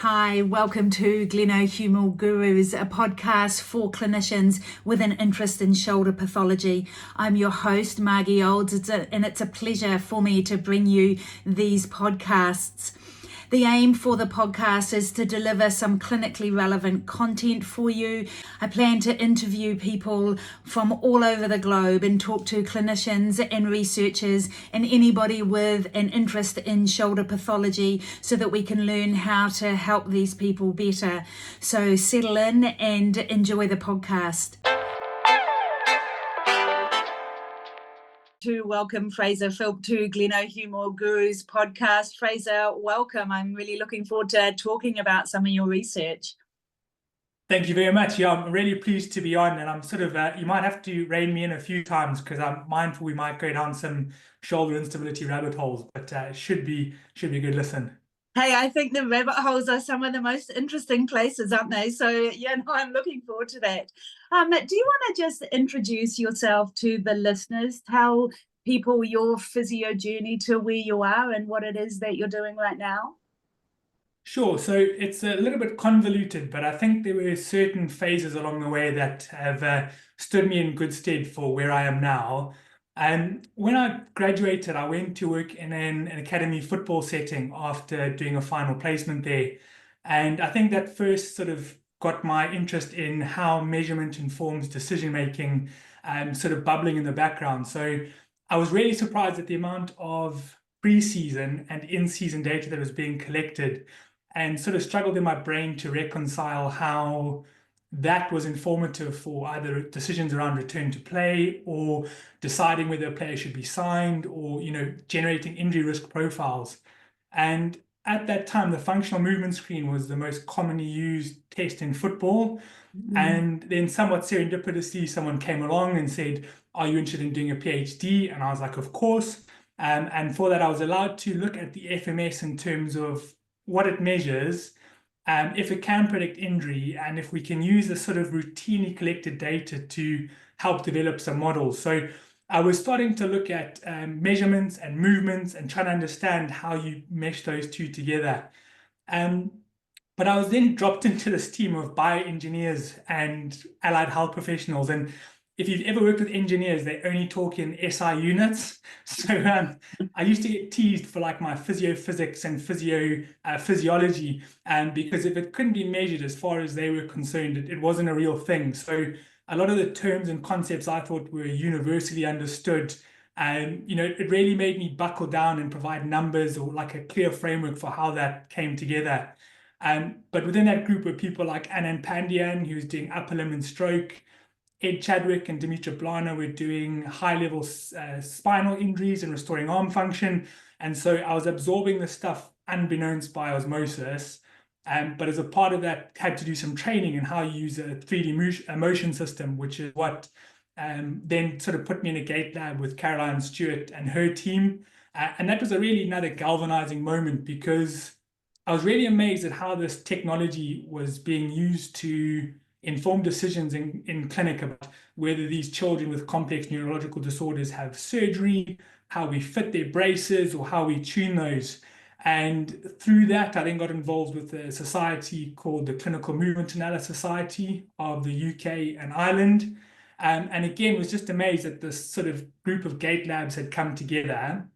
Hi, welcome to Glenohumeral Gurus, a podcast for clinicians with an interest in shoulder pathology. I'm your host, Margie Olds, and it's a pleasure for me to bring you these podcasts. The aim for the podcast is to deliver some clinically relevant content for you. I plan to interview people from all over the globe and talk to clinicians and researchers and anybody with an interest in shoulder pathology so that we can learn how to help these people better. So settle in and enjoy the podcast. To welcome Fraser Philp to Glenohumeral Gurus podcast. Fraser, welcome. I'm really looking forward to talking about some of your research. Thank you very much. Yeah, I'm really pleased to be on, and I'm sort of, you might have to rein me in a few times because I'm mindful we might go down some shoulder instability rabbit holes, but it should be a good listen. Hey, I think the rabbit holes are some of the most interesting places, aren't they? So, yeah, no, I'm looking forward to that. Do you want to just introduce yourself to the listeners? Tell people your physio journey to where you are and what it is that you're doing right now? Sure. So it's a little bit convoluted, but I think there were certain phases along the way that have stood me in good stead for where I am now. And when I graduated, I went to work in an academy football setting after doing a final placement there. And I think that first sort of got my interest in how measurement informs decision making sort of bubbling in the background. So I was really surprised at the amount of pre-season and in-season data that was being collected, and sort of struggled in my brain to reconcile how that was informative for either decisions around return to play or deciding whether a player should be signed or, generating injury risk profiles. And at that time, the functional movement screen was the most commonly used test in football. And then somewhat serendipitously, someone came along and said, "Are you interested in doing a PhD?" And I was like, "Of course." And for that, I was allowed to look at the FMS in terms of what it measures, if it can predict injury, and if we can use the sort of routinely collected data to help develop some models. So I was starting to look at measurements and movements and trying to understand how you mesh those two together. But I was then dropped into this team of bioengineers and allied health professionals. And if you've ever worked with engineers, they only talk in SI units. So I used to get teased for like my physiophysics and physiology, and because if it couldn't be measured as far as they were concerned, it wasn't a real thing. So a lot of the terms and concepts I thought were universally understood. And, it really made me buckle down and provide numbers or like a clear framework for how that came together. But within that group were people like Anand Pandian, who was doing upper limb and stroke. Ed Chadwick and Dimitra Blana were doing high-level spinal injuries and restoring arm function. And so I was absorbing the stuff unbeknownst by osmosis. But as a part of that, had to do some training in how you use a 3D motion system, which is what then sort of put me in a gait lab with Caroline Stewart and her team. And that was another galvanizing moment, because I was really amazed at how this technology was being used to inform decisions in clinic about whether these children with complex neurological disorders have surgery, how we fit their braces, or how we tune those. And through that, I then got involved with a society called the Clinical Movement Analysis Society of the UK and Ireland. And again, was just amazed that this sort of group of gait labs had come together,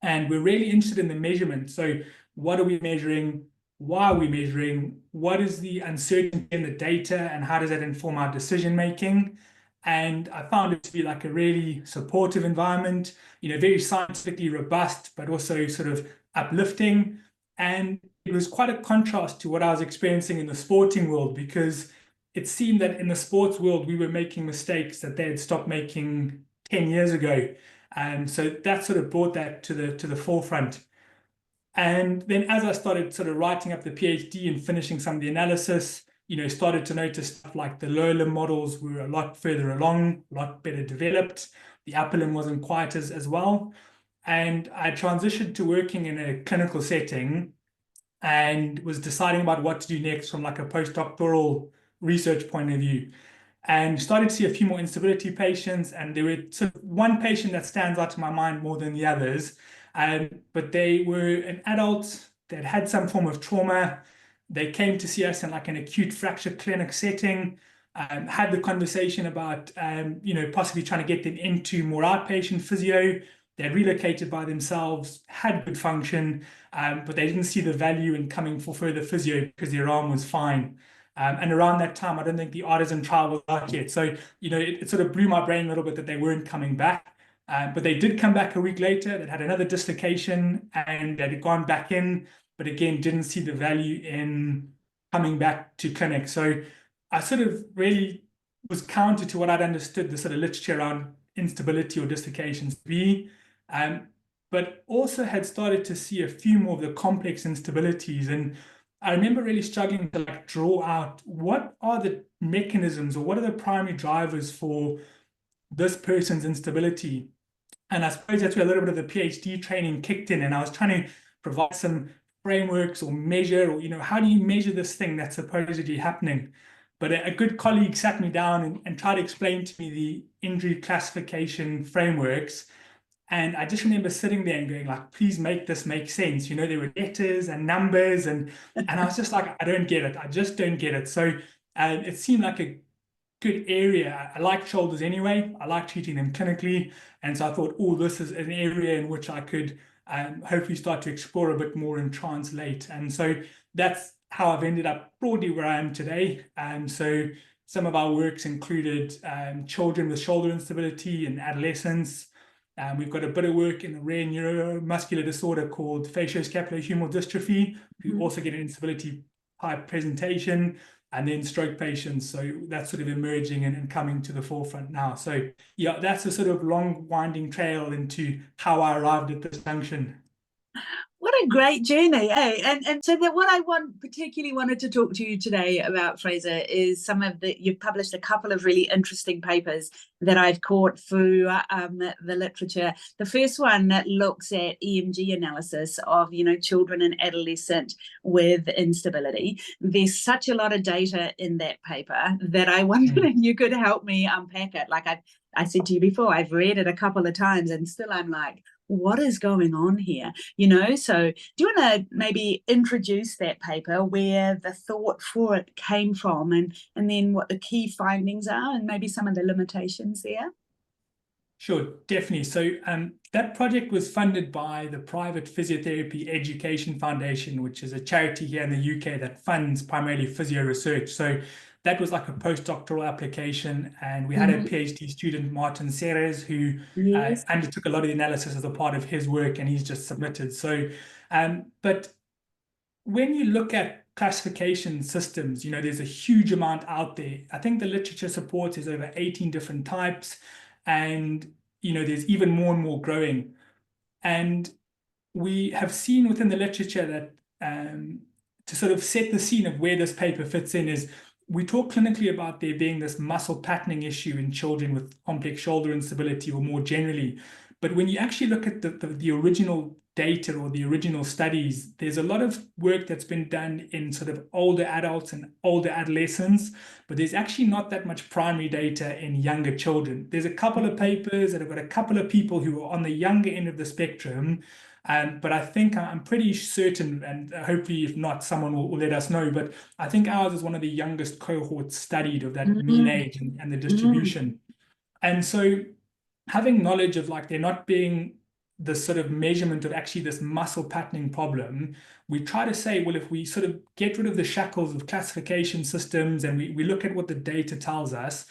and we're really interested in the measurement. So what are we measuring? Why are we measuring? What is the uncertainty in the data, and how does that inform our decision making? And I found it to be like a really supportive environment, very scientifically robust, but also sort of uplifting. And it was quite a contrast to what I was experiencing in the sporting world, because it seemed that in the sports world, we were making mistakes that they had stopped making 10 years ago. And so that sort of brought that to the forefront. And then as I started sort of writing up the PhD and finishing some of the analysis, started to notice stuff like the lower limb models were a lot further along, a lot better developed. The upper limb wasn't quite as well. And I transitioned to working in a clinical setting and was deciding about what to do next from like a postdoctoral research point of view. And started to see a few more instability patients, and there were sort of one patient that stands out to my mind more than the others. But they were an adult that had some form of trauma, They came to see us in like an acute fracture clinic setting, had the conversation about, possibly trying to get them into more outpatient physio. They relocated by themselves, had good function, but they didn't see the value in coming for further physio because their arm was fine. And around that time, I don't think the artisan trial was out yet. So, it sort of blew my brain a little bit that they weren't coming back. But they did come back a week later. They'd had another dislocation and they'd gone back in, but again, didn't see the value in coming back to clinic. So I sort of really was counter to what I'd understood the sort of literature around instability or dislocations to be. But also had started to see a few more of the complex instabilities. And I remember really struggling to like draw out what are the mechanisms or what are the primary drivers for this person's instability. And I suppose that's where a little bit of the PhD training kicked in. And I was trying to provide some frameworks or measure, or, how do you measure this thing that's supposedly happening? But a good colleague sat me down and tried to explain to me the injury classification frameworks. And I just remember sitting there and going like, please make this make sense. There were letters and numbers and I was just like, I don't get it. I just don't get it. So it seemed like a good area. I like shoulders anyway. I like treating them clinically. And so I thought, oh, this is an area in which I could hopefully start to explore a bit more and translate. And so that's how I've ended up broadly where I am today. So some of our works included children with shoulder instability and adolescents. We've got a bit of work in a rare neuromuscular disorder called facioscapulohumeral dystrophy, who also get an instability type presentation, and then stroke patients. So that's sort of emerging and coming to the forefront now. So yeah, that's a sort of long winding trail into how I arrived at this junction. What a great journey, eh? And so that what I particularly wanted to talk to you today about, Fraser, is you've published a couple of really interesting papers that I've caught through the literature. The first one that looks at EMG analysis of, children and adolescent with instability. There's such a lot of data in that paper that I wondered if you could help me unpack it. Like I said to you before, I've read it a couple of times and still I'm like, what is going on here? So do you want to maybe introduce that paper, where the thought for it came from, and then what the key findings are and maybe some of the limitations there? Sure, definitely. So that project was funded by the Private Physiotherapy Education Foundation, which is a charity here in the UK that funds primarily physio research. So that was like a postdoctoral application, and we had a PhD student, Martin Ceres, who undertook a lot of the analysis as a part of his work, and he's just submitted. So, but when you look at classification systems, there's a huge amount out there. I think the literature supports is over 18 different types, and there's even more and more growing. And we have seen within the literature that to sort of set the scene of where this paper fits in is we talk clinically about there being this muscle patterning issue in children with complex shoulder instability or more generally. But when you actually look at the original data or the original studies, there's a lot of work that's been done in sort of older adults and older adolescents, but there's actually not that much primary data in younger children. There's a couple of papers that have got a couple of people who are on the younger end of the spectrum. But I think I'm pretty certain, and hopefully if not, someone will let us know, but I think ours is one of the youngest cohorts studied of that mean age and the distribution. And so having knowledge of like there not being the sort of measurement of actually this muscle patterning problem, we try to say, well, if we sort of get rid of the shackles of classification systems and we look at what the data tells us,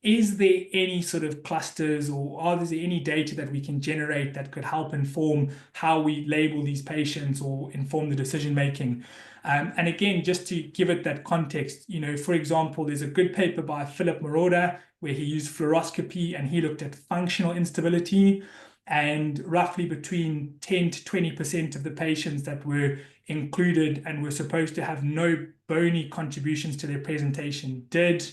is there any sort of clusters or are there any data that we can generate that could help inform how we label these patients or inform the decision making? And again, just to give it that context, for example, there's a good paper by Philip Moroda where he used fluoroscopy and he looked at functional instability, and roughly between 10 to 20% of the patients that were included and were supposed to have no bony contributions to their presentation did.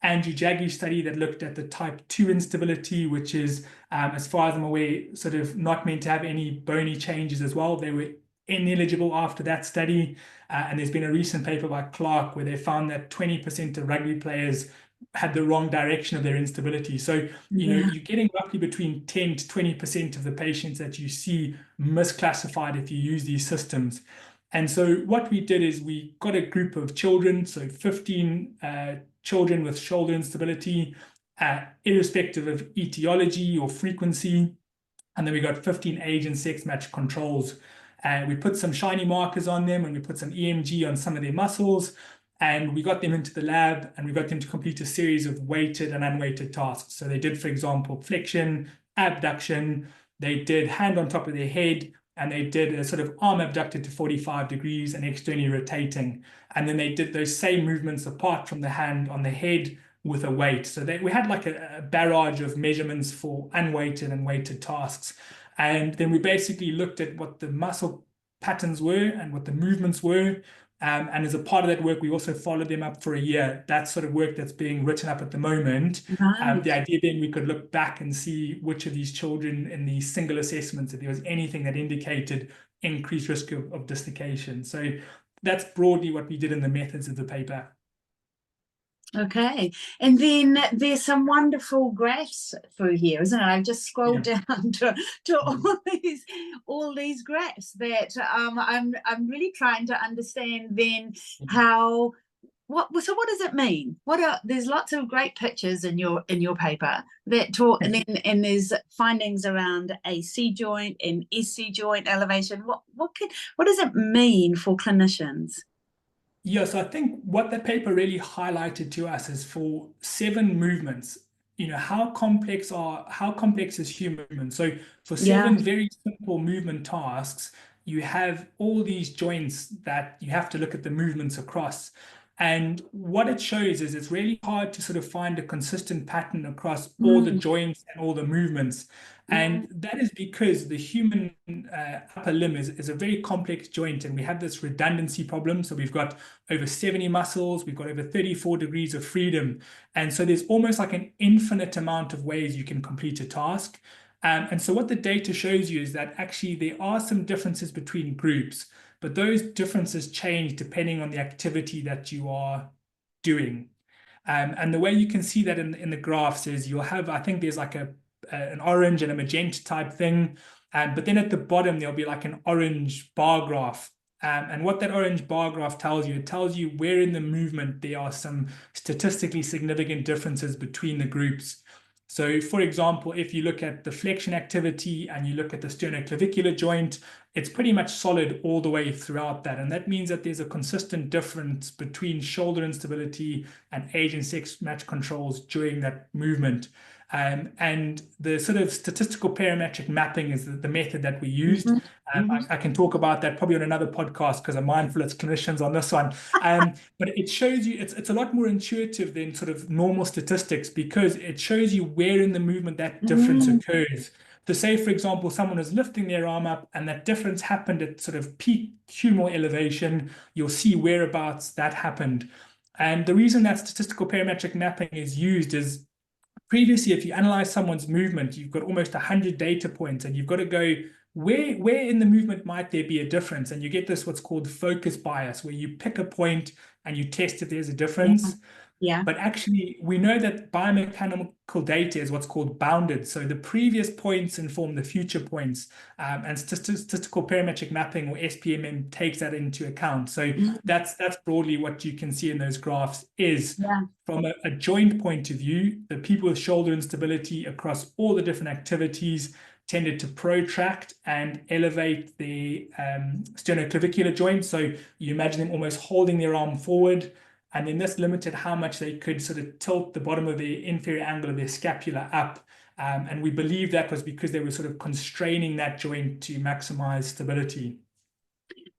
Andrew Jaggie's study that looked at the type 2 instability, which is, as far as I'm aware, sort of not meant to have any bony changes as well. They were ineligible after that study. And there's been a recent paper by Clark where they found that 20% of rugby players had the wrong direction of their instability. So, you're getting roughly between 10 to 20% of the patients that you see misclassified if you use these systems. And so what we did is we got a group of children, so 15 children with shoulder instability, irrespective of etiology or frequency. And then we got 15 age and sex match controls. And we put some shiny markers on them, and we put some EMG on some of their muscles. And we got them into the lab, and we got them to complete a series of weighted and unweighted tasks. So they did, for example, flexion, abduction, they did hand on top of their head, and they did a sort of arm abducted to 45 degrees and externally rotating. And then they did those same movements apart from the hand on the head with a weight. So we had like a barrage of measurements for unweighted and weighted tasks. And then we basically looked at what the muscle patterns were and what the movements were. And as a part of that work, we also followed them up for a year. That's sort of work that's being written up at the moment. Right. The idea then we could look back and see which of these children in these single assessments, if there was anything that indicated increased risk of dislocation. So that's broadly what we did in the methods of the paper. Okay, and then there's some wonderful graphs through here, isn't it? I've just scrolled down to all these graphs that I'm really trying to understand then how what does it mean? There's lots of great pictures in your paper that talk, and then there's findings around AC joint and SC joint elevation. What does it mean for clinicians? Yes, I think what that paper really highlighted to us is for 7 movements, how complex is human movement. So for 7 very simple movement tasks, you have all these joints that you have to look at the movements across. And what it shows is it's really hard to sort of find a consistent pattern across all the joints and all the movements. And that is because the human upper limb is a very complex joint, and we have this redundancy problem. So we've got over 70 muscles, we've got over 34 degrees of freedom. And so there's almost like an infinite amount of ways you can complete a task. And so what the data shows you is that actually there are some differences between groups, but those differences change depending on the activity that you are doing. And the way you can see that in the graphs is you'll have, I think there's like an orange and a magenta type thing. But then at the bottom, there'll be like an orange bar graph. And what that orange bar graph tells you, it tells you where in the movement there are some statistically significant differences between the groups. So, for example, if you look at the flexion activity and you look at the sternoclavicular joint, it's pretty much solid all the way throughout that. And that means that there's a consistent difference between shoulder instability and age and sex match controls during that movement. And the sort of statistical parametric mapping is the method that we used. I can talk about that probably on another podcast because I'm mindful it's clinicians on this one. But it shows you it's a lot more intuitive than sort of normal statistics, because it shows you where in the movement that difference occurs. So say, for example, someone is lifting their arm up and that difference happened at sort of peak humeral elevation, you'll see whereabouts that happened. And the reason that statistical parametric mapping is used is previously, if you analyze someone's movement, you've got almost 100 data points, and you've got to go, where in the movement might there be a difference? And you get this what's called focus bias, where you pick a point and you test if there's a difference. Yeah. But actually, we know that biomechanical data is what's called bounded. So the previous points inform the future points, and statistical parametric mapping, or SPMM, takes that into account. So that's broadly what you can see in those graphs is from a joint point of view, the people with shoulder instability across all the different activities tended to protract and elevate the sternoclavicular joint. So you imagine them almost holding their arm forward. And then this limited how much they could sort of tilt the bottom of the inferior angle of their scapula up. And we believe that was because they were sort of constraining that joint to maximize stability.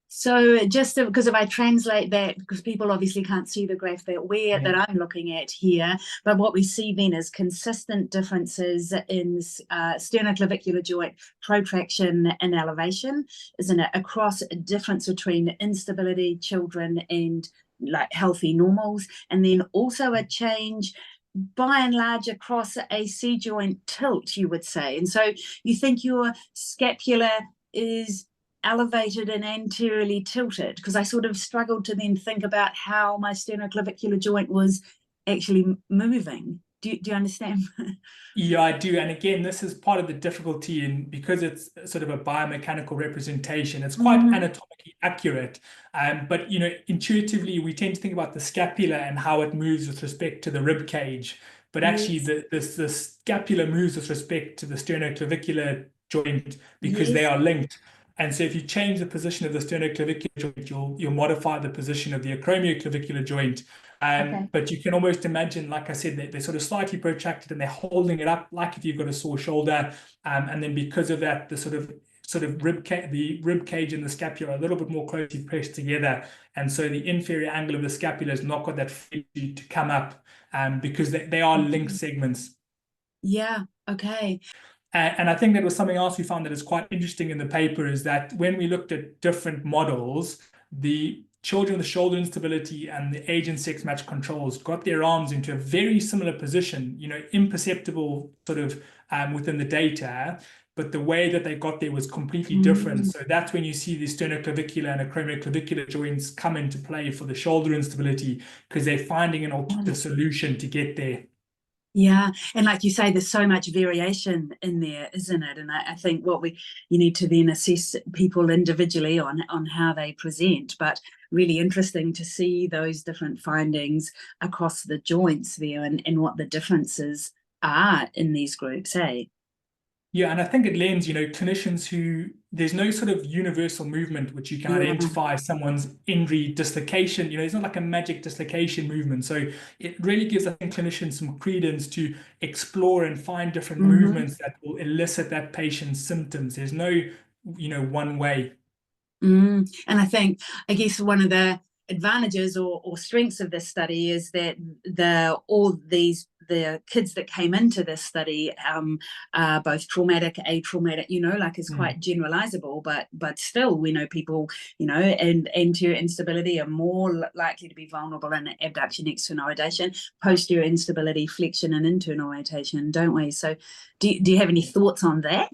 So just because if I translate that, because people obviously can't see the graph that I'm looking at here, but what we see then is consistent differences in sternoclavicular joint protraction and elevation, isn't it? Across a difference between instability, children, and like healthy normals, and then also a change by and large across AC joint tilt, you would say. And so you think your scapula is elevated and anteriorly tilted, because I sort of struggled to then think about how my sternoclavicular joint was actually moving. Do you understand? Yeah, I do. And again, this is part of the difficulty in because it's sort of a biomechanical representation. It's quite Mm, anatomically accurate. But intuitively we tend to think about the scapula and how it moves with respect to the rib cage. But actually yes, the scapula moves with respect to the sternoclavicular joint because they yes. are linked. And so if you change the position of the sternoclavicular joint, you'll modify the position of the acromioclavicular joint. Okay. But you can almost imagine, like I said, they're sort of slightly protracted and they're holding it up like if you've got a sore shoulder. And then because of that, the the rib cage and the scapula are a little bit more closely pressed together. And so the inferior angle of the scapula has not got that freedom to come up because they are linked Mhm. segments. Yeah. Okay. And I think that was something else we found that is quite interesting in the paper is that when we looked at different models, the children with shoulder instability and the age and sex match controls got their arms into a very similar position, imperceptible sort of within the data, but the way that they got there was completely different. Mm. So that's when you see the sternoclavicular and acromioclavicular joints come into play for the shoulder instability because they're finding a solution to get there. Yeah, and like you say, there's so much variation in there, isn't it? And I think you need to then assess people individually on how they present. But really interesting to see those different findings across the joints there and what the differences are in these groups, eh? Yeah, and I think it lends, clinicians who there's no sort of universal movement which you can Yeah. identify someone's injury dislocation. It's not like a magic dislocation movement. So it really gives, I think, clinicians some credence to explore and find different Mm-hmm. movements that will elicit that patient's symptoms. There's no, one way. And I guess one of the advantages or strengths of this study is that the kids that came into this study are both traumatic, atraumatic, like is Mm. quite generalizable, but still we know people, and anterior instability are more likely to be vulnerable in abduction, external rotation, posterior instability, flexion, and internal rotation, don't we? So do you have any thoughts on that?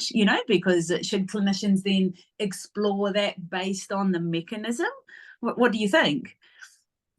Because should clinicians then explore that based on the mechanism? What do you think?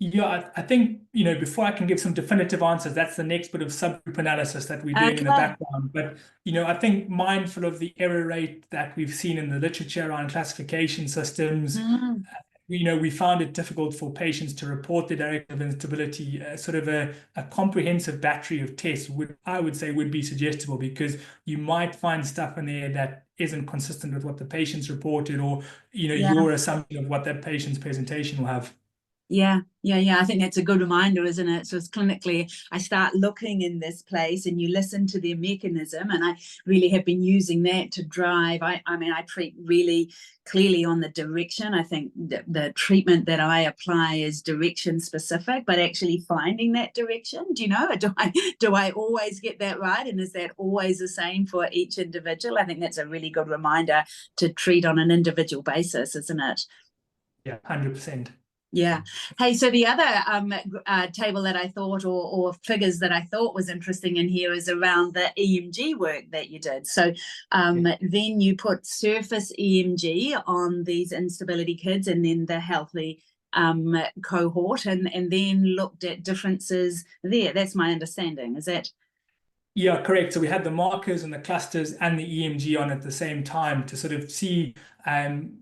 Yeah, I think, before I can give some definitive answers, that's the next bit of subgroup analysis that we're doing in the Okay. background. But, I think mindful of the error rate that we've seen in the literature on classification systems, Mm, we found it difficult for patients to report the directive instability. Sort of a comprehensive battery of tests I would say would be suggestible because you might find stuff in there that isn't consistent with what the patient's reported or, yeah. your assumption of what that patient's presentation will have. Yeah. I think that's a good reminder, isn't it? So it's clinically, I start looking in this place and you listen to their mechanism. And I really have been using that to drive. I mean, I treat really clearly on the direction. I think the treatment that I apply is direction specific, but actually finding that direction, do you know? Do I always get that right? And is that always the same for each individual? I think that's a really good reminder to treat on an individual basis, isn't it? Yeah, 100%. Yeah. Hey, so the other table that I thought, or figures that I thought was interesting in here, is around the EMG work that you did. So then you put surface EMG on these instability kids and then the healthy cohort, and then looked at differences there. That's my understanding. Is that? Yeah, correct. So we had the markers and the clusters and the EMG on at the same time to sort of see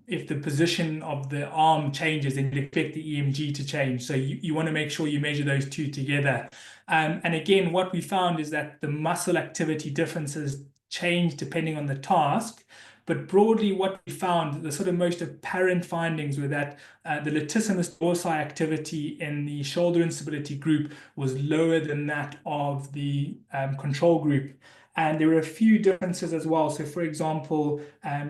if the position of the arm changes, then you expect the EMG to change. So you want to make sure you measure those two together. And again, what we found is that the muscle activity differences change depending on the task. But broadly, what we found, the sort of most apparent findings were that the latissimus dorsi activity in the shoulder instability group was lower than that of the control group. And there were a few differences as well. So, for example,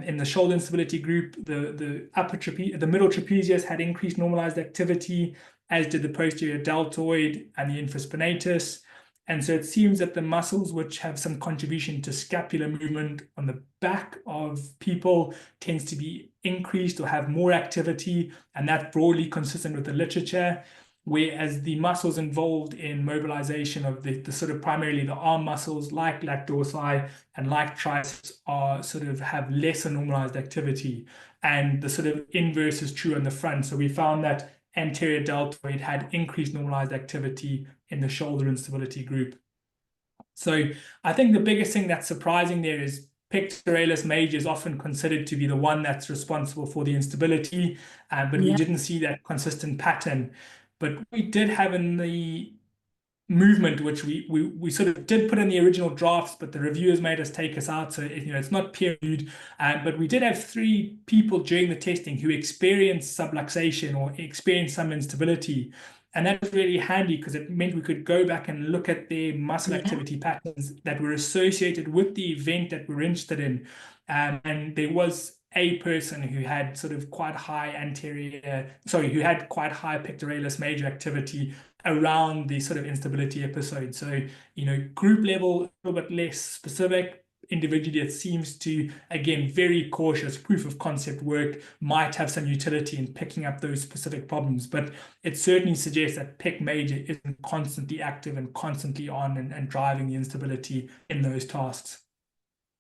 in the shoulder instability group, the middle trapezius had increased normalized activity, as did the posterior deltoid and the infraspinatus. And so it seems that the muscles which have some contribution to scapular movement on the back of people tends to be increased or have more activity, and that's broadly consistent with the literature. Whereas the muscles involved in mobilization of the sort of primarily the arm muscles like lat dorsi and like triceps are sort of have lesser normalized activity. And the sort of inverse is true on the front. So we found that anterior deltoid had increased normalized activity in the shoulder instability group. So I think the biggest thing that's surprising there is pectoralis major is often considered to be the one that's responsible for the instability, but we Yeah. didn't see that consistent pattern. But we did have in the movement, which we sort of did put in the original drafts, but the reviewers made us take us out, so it's not peer reviewed. But we did have 3 people during the testing who experienced subluxation or experienced some instability, and that was really handy because it meant we could go back and look at their muscle Yeah. activity patterns that were associated with the event that we're interested in. And there was a person who had sort of quite high who had quite high pectoralis major activity around the sort of instability episode. So, group level, a little bit less specific. Individually, it seems to, again, very cautious proof of concept work might have some utility in picking up those specific problems. But it certainly suggests that PEC major isn't constantly active and constantly on and driving the instability in those tasks.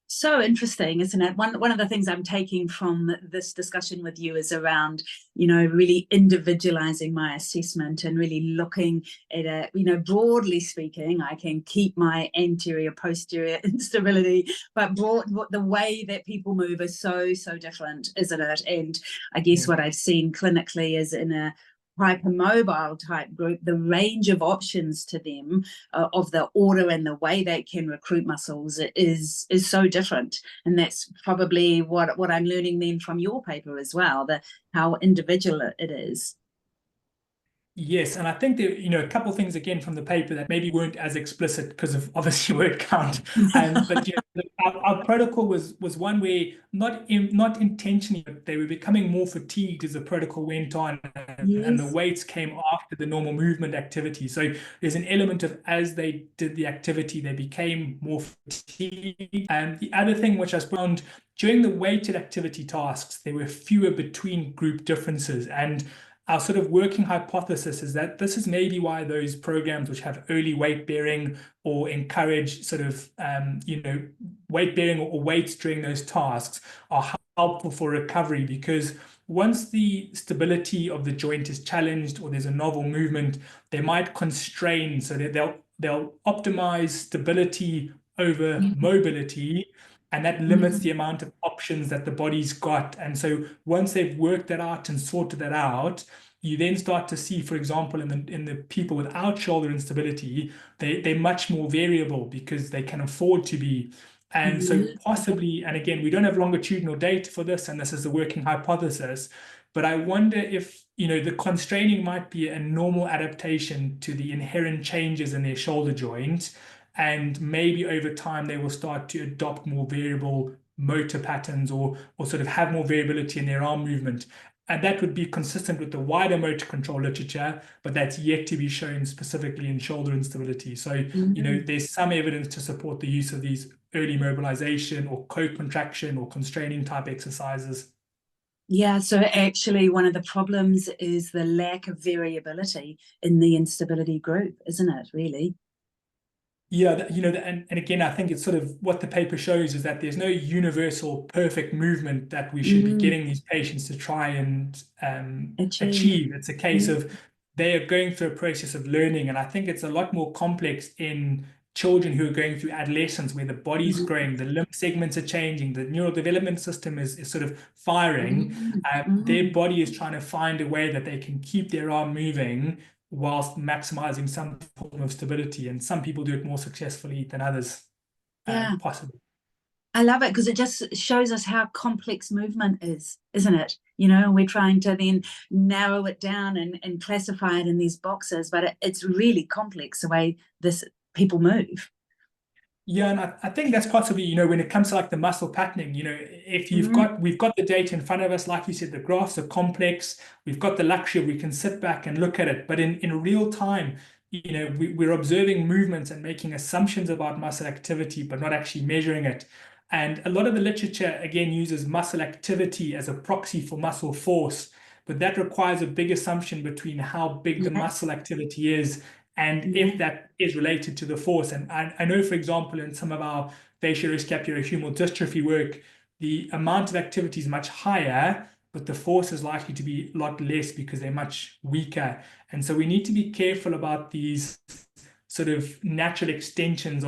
So interesting, isn't it? One of the things I'm taking from this discussion with you is around, really individualizing my assessment and really looking at broadly speaking, I can keep my anterior posterior instability, but the way that people move is so different, isn't it? And I guess Yeah. what I've seen clinically is in a hypermobile type group, the range of options to them of the order and the way they can recruit muscles is so different. And that's probably what I'm learning then from your paper as well, how individual it is. Yes, and I think there, a couple of things again from the paper that maybe weren't as explicit because of obviously word count. But our protocol was one where not intentionally, but they were becoming more fatigued as the protocol went on, and the Yes. weights came after the normal movement activity. So there's an element of as they did the activity, they became more fatigued. And the other thing which I found during the weighted activity tasks, there were fewer between group differences. And our sort of working hypothesis is that this is maybe why those programs which have early weight bearing or encourage sort of weight bearing or weights during those tasks are helpful for recovery, because once the stability of the joint is challenged or there's a novel movement, they might constrain so that they'll optimize stability over mobility, and that limits the amount of options that the body's got. And so once they've worked that out and sorted that out, you then start to see, for example, in the people without shoulder instability, they're much more variable because they can afford to be. And so possibly, and again, we don't have longitudinal data for this, and this is a working hypothesis, but I wonder if, the constraining might be a normal adaptation to the inherent changes in their shoulder joint. And maybe over time they will start to adopt more variable motor patterns or sort of have more variability in their arm movement. And that would be consistent with the wider motor control literature, but that's yet to be shown specifically in shoulder instability. So, there's some evidence to support the use of these early mobilization or co-contraction or constraining type exercises. Yeah, so actually one of the problems is the lack of variability in the instability group, isn't it, really? Yeah, and again, I think it's sort of what the paper shows is that there's no universal perfect movement that we should be getting these patients to try and Achieve. achieve. It's a case of they are going through a process of learning, and I think it's a lot more complex in children who are going through adolescence, where the body's growing, the limb segments are changing, the neural development system is sort of firing. Their body is trying to find a way that they can keep their arm moving whilst maximizing some form of stability. And some people do it more successfully than others, Yeah. possibly. I love it because it just shows us how complex movement is, isn't it? We're trying to then narrow it down and classify it in these boxes, but it's really complex the way people move. Yeah, and I think that's possibly, when it comes to like the muscle patterning, if we've got the data in front of us, like you said, the graphs are complex. We've got the luxury, we can sit back and look at it. But in real time, we're observing movements and making assumptions about muscle activity, but not actually measuring it. And a lot of the literature, again, uses muscle activity as a proxy for muscle force, but that requires a big assumption between how big the muscle activity is and if that is related to the force. And I know, for example, in some of our facioscapulohumeral dystrophy work, the amount of activity is much higher, but the force is likely to be a lot less because they're much weaker. And so we need to be careful about these sort of natural extensions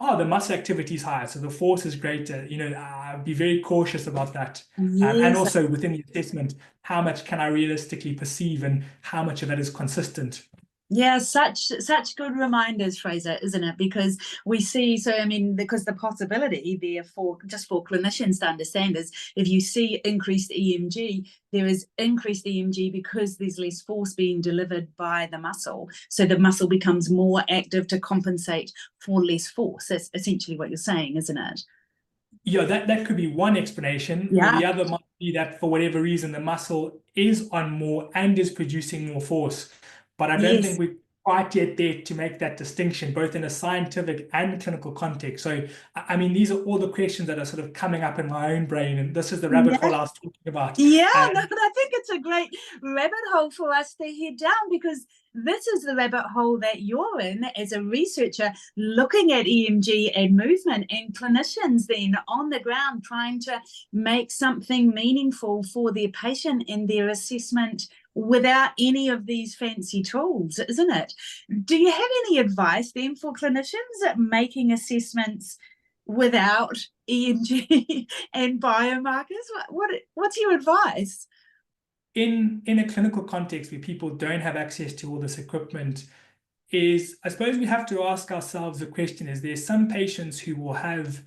oh, the muscle activity is higher, so the force is greater. I'd be very cautious about that. And Yes. also within the assessment, how much can I realistically perceive and how much of that is consistent? Yeah, such good reminders, Fraser, isn't it? Because we see, so I mean, because the possibility there for just for clinicians to understand is if you see increased EMG, there is increased EMG because there's less force being delivered by the muscle. So the muscle becomes more active to compensate for less force. That's essentially what you're saying, isn't it? Yeah, that could be one explanation, or Yeah. the other might be that for whatever reason, the muscle is on more and is producing more force. But I don't think Yes. we're quite yet there to make that distinction, both in a scientific and clinical context. So, I mean, these are all the questions that are sort of coming up in my own brain, and this is the rabbit Yeah. hole I was talking about. Yeah, no, And but I think it's a great rabbit hole for us to head down because this is the rabbit hole that you're in as a researcher looking at EMG and movement, and clinicians then on the ground trying to make something meaningful for their patient in their assessment without any of these fancy tools, isn't it? Do you have any advice then for clinicians at making assessments without EMG and biomarkers? What's your advice? in a clinical context where people don't have access to all this equipment, is I suppose we have to ask ourselves the question: is there some patients who will have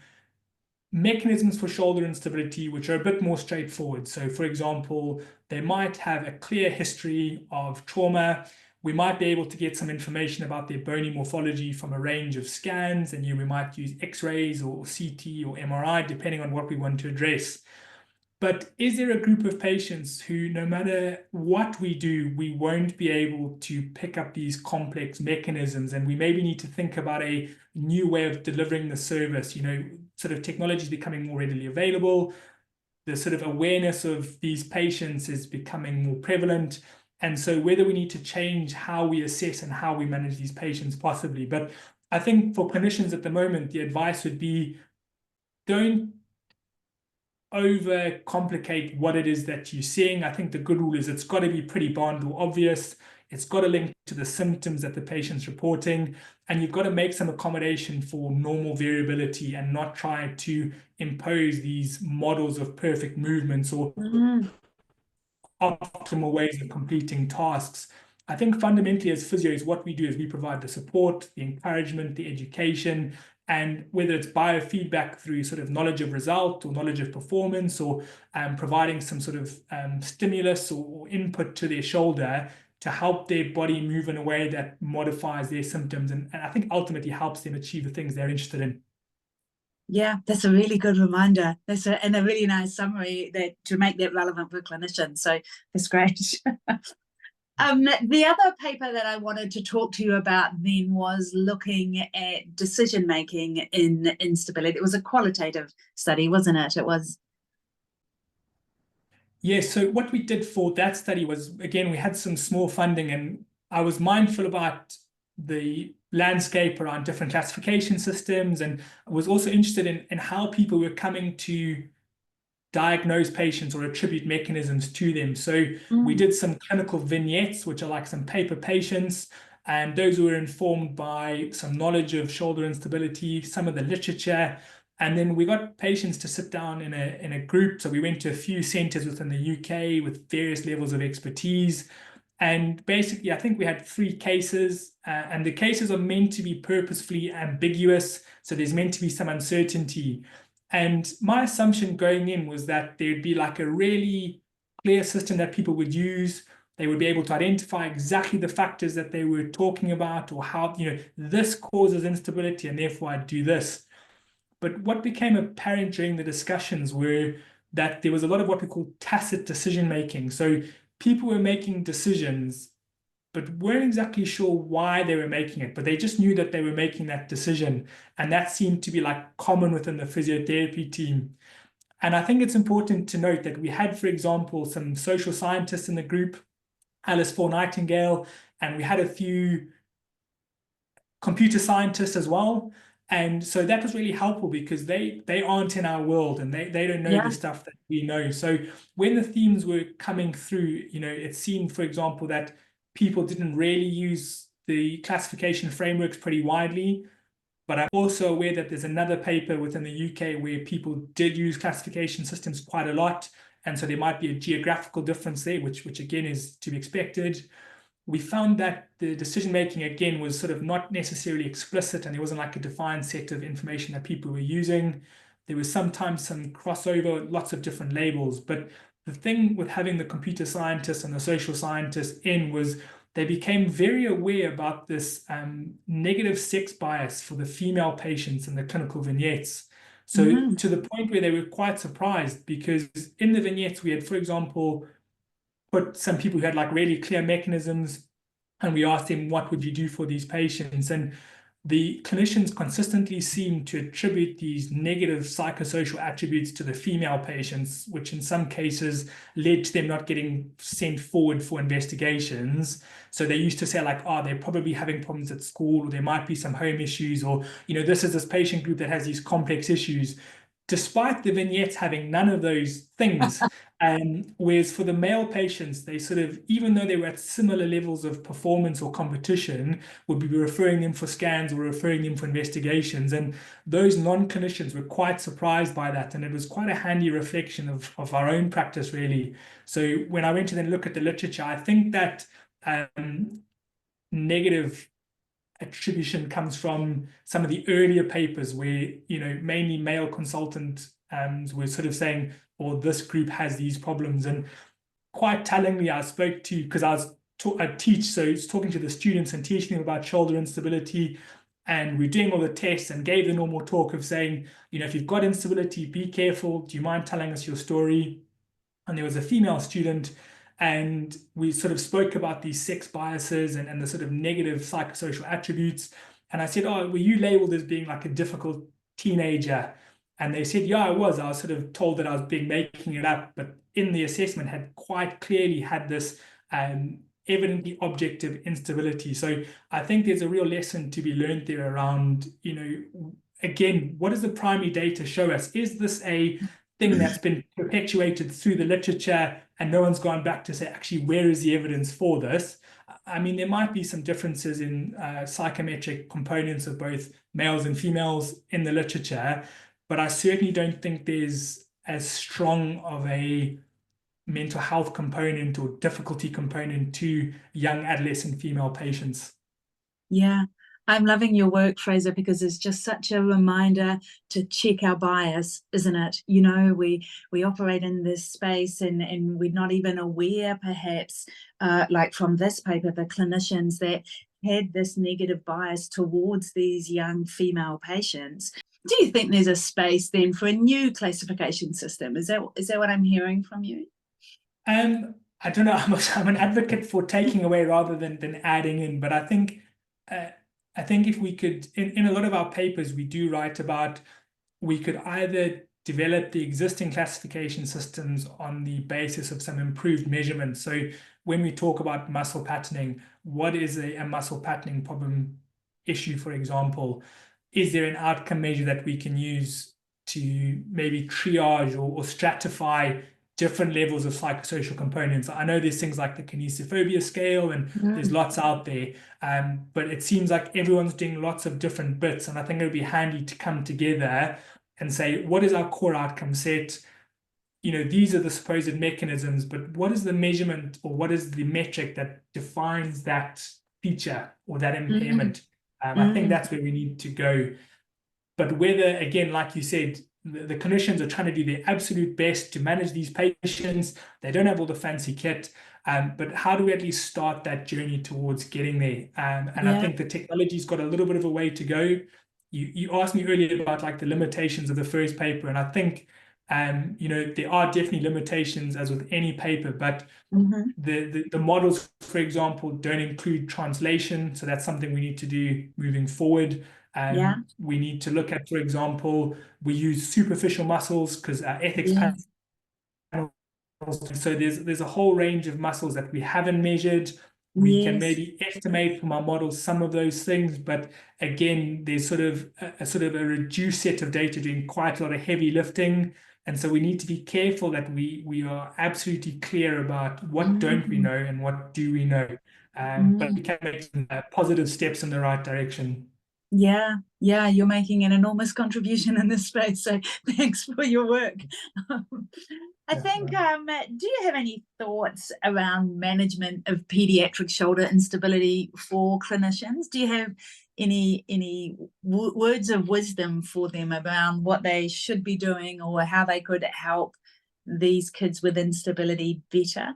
mechanisms for shoulder instability which are a bit more straightforward? So, for example, they might have a clear history of trauma. We might be able to get some information about their bony morphology from a range of scans, and we might use X-rays or CT or MRI, depending on what we want to address. But is there a group of patients who, no matter what we do, we won't be able to pick up these complex mechanisms, and we maybe need to think about a new way of delivering the service? Sort of technology is becoming more readily available. The sort of awareness of these patients is becoming more prevalent. And so whether we need to change how we assess and how we manage these patients, possibly. But I think for clinicians at the moment, the advice would be, don't overcomplicate what it is that you're seeing. I think the good rule is it's got to be pretty bond or obvious. It's got to link to the symptoms that the patient's reporting, and you've got to make some accommodation for normal variability and not try to impose these models of perfect movements or Mm, optimal ways of completing tasks. I think fundamentally as physios, what we do is we provide the support, the encouragement, the education, and whether it's biofeedback through sort of knowledge of result or knowledge of performance, or providing some sort of stimulus or input to their shoulder to help their body move in a way that modifies their symptoms, and I think ultimately helps them achieve the things they're interested in. yeah, that's a really good reminder. And a really nice summary that to make that relevant for clinicians. So that's great. The other paper that I wanted to talk to you about then was looking at decision making in instability. It was a qualitative study, wasn't it? It was. Yes, so what we did for that study was, again, we had some small funding, and I was mindful about the landscape around different classification systems, and I was also interested in how people were coming to diagnose patients or attribute mechanisms to them. So we Mm, did some clinical vignettes, which are like some paper patients, and those were informed by some knowledge of shoulder instability, some of the literature. And then we got patients to sit down in a group. So we went to a few centers within the UK with various levels of expertise. And basically, I think we had three cases, and the cases are meant to be purposefully ambiguous. So there's meant to be some uncertainty. And my assumption going in was that there'd be like a really clear system that people would use. They would be able to identify exactly the factors that they were talking about, or how, this causes instability and therefore I do this. But what became apparent during the discussions were that there was a lot of what we call tacit decision making. So people were making decisions but weren't exactly sure why they were making it, but they just knew that they were making that decision. And that seemed to be like common within the physiotherapy team. And I think it's important to note that we had, for example, some social scientists in the group, Alice Ford Nightingale, and we had a few computer scientists as well. And so that was really helpful because they aren't in our world, and they don't know the yeah, stuff that we know. So when the themes were coming through, it seemed, for example, that people didn't really use the classification frameworks pretty widely, But I'm also aware that there's another paper within the UK where people did use classification systems quite a lot. And so there might be a geographical difference there, which again is to be expected. We found that the decision making again was sort of not necessarily explicit, and there wasn't like a defined set of information that people were using. There was sometimes some crossover, lots of different labels. But the thing with having the computer scientists and the social scientists in was they became very aware about this negative sex bias for the female patients in the clinical vignettes. So Mm. to the point where they were quite surprised, because in the vignettes we had, for example, put some people who had like really clear mechanisms, and we asked them, what would you do for these patients? And the clinicians consistently seem to attribute these negative psychosocial attributes to the female patients, which in some cases led to them not getting sent forward for investigations. So they used to say like, oh, they're probably having problems at school, or there might be some home issues, or, this is this patient group that has these complex issues, despite the vignettes having none of those things. Whereas for the male patients, they sort of, even though they were at similar levels of performance or competition, would be referring them for scans or referring them for investigations. And those non-clinicians were quite surprised by that. And it was quite a handy reflection of our own practice, really. So when I went to then look at the literature, I think that negative attribution comes from some of the earlier papers where, mainly male consultants were sort of saying, or this group has these problems. And quite tellingly, I spoke to, because I teach, so it's talking to the students and teaching them about shoulder instability. And we're doing all the tests and gave the normal talk of saying, if you've got instability, be careful. Do you mind telling us your story? And there was a female student, and we sort of spoke about these sex biases and the sort of negative psychosocial attributes. And I said, oh, were you labeled as being like a difficult teenager? And they said, yeah, I was. I was sort of told that I was making it up, but in the assessment had quite clearly had this evidently objective instability. So I think there's a real lesson to be learned there around, again, what does the primary data show us? Is this a thing that's been perpetuated through the literature and no one's gone back to say, actually, where is the evidence for this? I mean, there might be some differences in psychometric components of both males and females in the literature, but I certainly don't think there's as strong of a mental health component or difficulty component to young adolescent female patients. Yeah, I'm loving your work, Fraser, because it's just such a reminder to check our bias, isn't it? We operate in this space and we're not even aware, perhaps, like from this paper, the clinicians that had this negative bias towards these young female patients. Do you think there's a space then for a new classification system? Is that what I'm hearing from you? I don't know. I'm an advocate for taking away rather than adding in, but uh, I think if we could, in a lot of our papers, we do write about, we could either develop the existing classification systems on the basis of some improved measurements. So when we talk about muscle patterning, what is a muscle patterning problem issue, for example? Is there an outcome measure that we can use to maybe triage or stratify different levels of psychosocial components? I know there's things like the kinesiophobia scale, and there's lots out there, but it seems like everyone's doing lots of different bits, and I think it would be handy to come together and say, what is our core outcome set? These are the supposed mechanisms, but what is the measurement or what is the metric that defines that feature or that impairment? I think that's where we need to go. But whether, again, like you said, the clinicians are trying to do their absolute best to manage these patients. They don't have all the fancy kit, but how do we at least start that journey towards getting there? I think the technology's got a little bit of a way to go. You asked me earlier about like the limitations of the first paper, and I think there are definitely limitations as with any paper, but the models, for example, don't include translation, so that's something we need to do moving forward. We need to look at, for example, we use superficial muscles because our ethics panel. So there's a whole range of muscles that we haven't measured. We can maybe estimate from our models some of those things, but again, there's sort of a reduced set of data doing quite a lot of heavy lifting. And so we need to be careful that we are absolutely clear about what don't we know and what do we know. But we can make some positive steps in the right direction. Yeah, yeah, you're making an enormous contribution in this space. So thanks for your work. Um, I Yeah. think, do you have any thoughts around management of pediatric shoulder instability for clinicians? Do you have any words of wisdom for them around what they should be doing or how they could help these kids with instability better?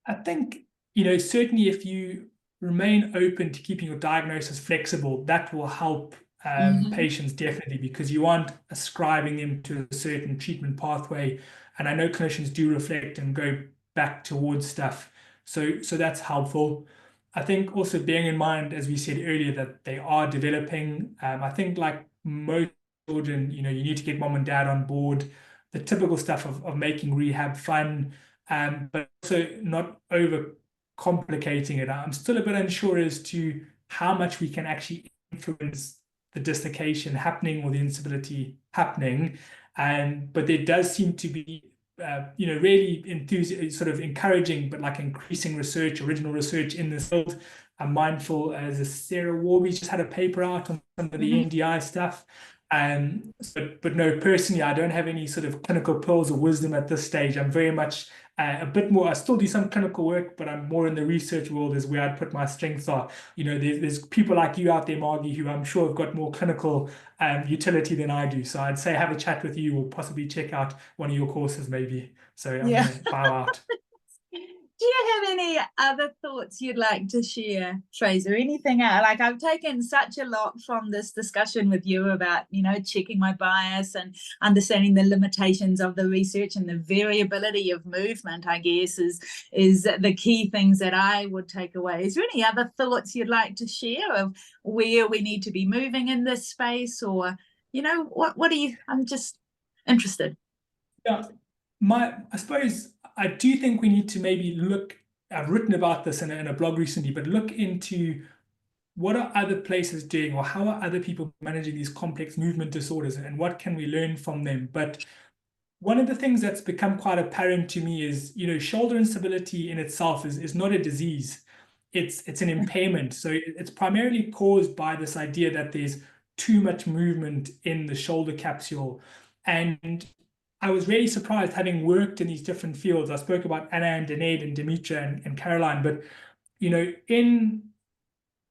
I think, certainly if you remain open to keeping your diagnosis flexible, that will help Mm-hmm. patients definitely, because you aren't ascribing them to a certain treatment pathway. And I know clinicians do reflect and go back towards stuff. So that's helpful. I think also bearing in mind, as we said earlier, that they are developing. I think like most children, you need to get mom and dad on board. The typical stuff of making rehab fun, but also not over complicating it. I'm still a bit unsure as to how much we can actually influence the dislocation happening or the instability happening. But there does seem to be, really sort of encouraging, but like increasing research, original research in this field. I'm mindful as a Sarah Warby just had a paper out on some of the Mm-hmm. NDI stuff. But no, personally, I don't have any sort of clinical pearls of wisdom at this stage. I'm very much a bit more. I still do some clinical work, but I'm more in the research world, is where I'd put my strengths are. There's people like you out there, Margie, who I'm sure have got more clinical utility than I do. So I'd say have a chat with you, or possibly check out one of your courses, maybe. So I'm Yeah. gonna bow out. Do you have any other thoughts you'd like to share, Fraser? Anything else? Like, I've taken such a lot from this discussion with you about, checking my bias and understanding the limitations of the research, and the variability of movement, I guess, is the key things that I would take away. Is there any other thoughts you'd like to share of where we need to be moving in this space, or, what do you, I'm just interested. Yeah, I suppose I do think we need to maybe look. I've written about this in a blog recently, but look into what are other places doing, or how are other people managing these complex movement disorders, and what can we learn from them. But one of the things that's become quite apparent to me is, shoulder instability in itself is not a disease. It's an impairment. So it's primarily caused by this idea that there's too much movement in the shoulder capsule. And I was really surprised, having worked in these different fields. I spoke about Anna and Danette and Demetra and Caroline, but in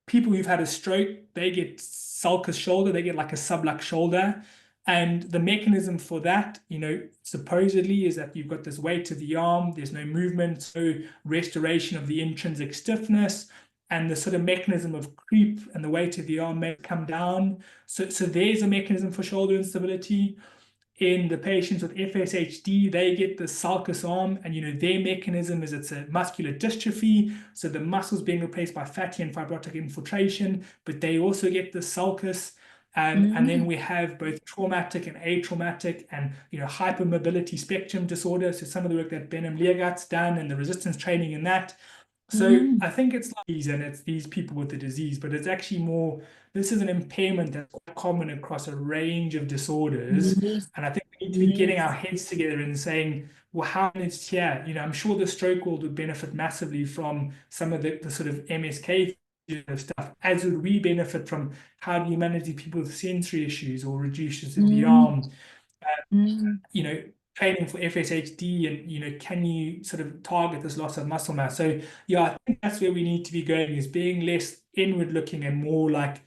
people who've had a stroke, they get sulcus shoulder, they get like a sublux shoulder. And the mechanism for that, supposedly, is that you've got this weight to the arm, there's no movement, so restoration of the intrinsic stiffness, and the sort of mechanism of creep and the weight of the arm may come down. So there's a mechanism for shoulder instability. In the patients with FSHD, they get the sulcus arm, and their mechanism is it's a muscular dystrophy, so the muscles being replaced by fatty and fibrotic infiltration, but they also get the sulcus. And then Mm, we have both traumatic and atraumatic, and hypermobility spectrum disorder. So some of the work that Benham Leargat's done, and the resistance training in that. So mm, I think it's like these, and it's these people with the disease, but it's actually more, this is an impairment that's quite common across a range of disorders. yes, And I think we need to be getting our yes. heads together and saying, well, how it's here? I'm sure the stroke world would benefit massively from some of the sort of MSK stuff, as would we benefit from how do you manage these people with sensory issues or reduces in the Mm, arm. mm, you know, Training for FSHD, and can you sort of target this loss of muscle mass? So yeah, I think that's where we need to be going, is being less inward looking and more like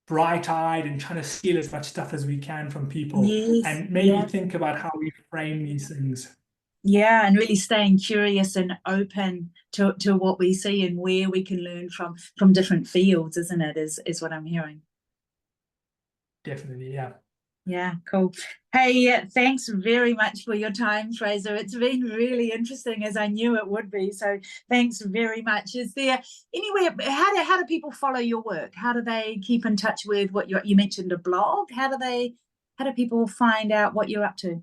bright eyed, and trying to steal as much stuff as we can from people, yes, and maybe yeah, think about how we frame these things. yeah, and really staying curious and open to what we see and where we can learn from different fields, isn't it? Is what I'm hearing. Definitely, yeah. Yeah, cool. Hey, thanks very much for your time, Fraser. It's been really interesting, as I knew it would be. So thanks very much. Is there anywhere, how do people follow your work? How do they keep in touch with what you mentioned a blog? How do people find out what you're up to?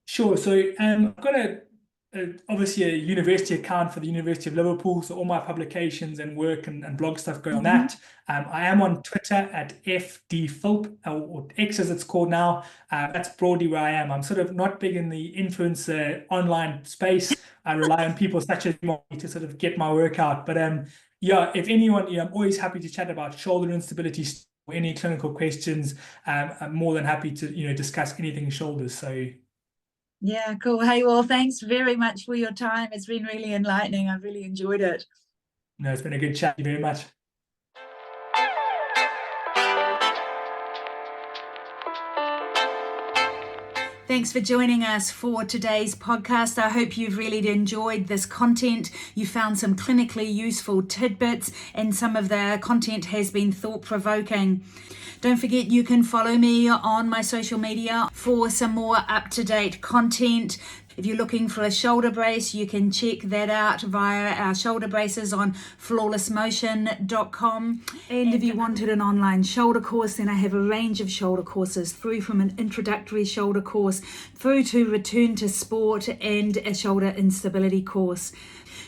Sure. So I've got obviously a university account for the University of Liverpool. So all my publications and work and blog stuff go on Mhm. that. I am on Twitter at FDPhilp, or X as it's called now. That's broadly where I am. I'm sort of not big in the influencer online space. I rely on people such as you to sort of get my work out. But yeah, if anyone, I'm always happy to chat about shoulder instability or any clinical questions. I'm more than happy to, discuss anything shoulders. So, Yeah, cool. Hey, well, thanks very much for your time. It's been really enlightening. I've really enjoyed it. no, it's been a good chat. Thank you very much. Thanks for joining us for today's podcast. I hope you've really enjoyed this content. You found some clinically useful tidbits, and some of the content has been thought-provoking. Don't forget you can follow me on my social media for some more up-to-date content. If you're looking for a shoulder brace, you can check that out via our shoulder braces on flawlessmotion.com. And if you wanted an online shoulder course, then I have a range of shoulder courses, through from an introductory shoulder course through to return to sport and a shoulder instability course.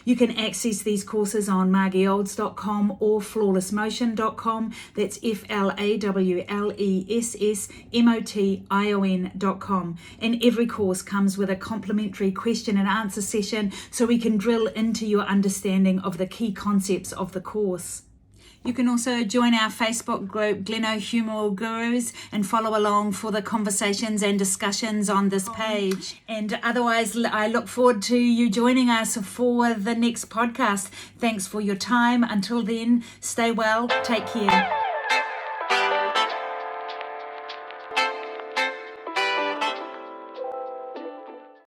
You can access these courses on margieolds.com or flawlessmotion.com. That's flawlessmotion.com. And every course comes with a complimentary question and answer session so we can drill into your understanding of the key concepts of the course. You can also join our Facebook group, Glenohumeral Gurus, and follow along for the conversations and discussions on this page. And otherwise, I look forward to you joining us for the next podcast. Thanks for your time. Until then, stay well, take care.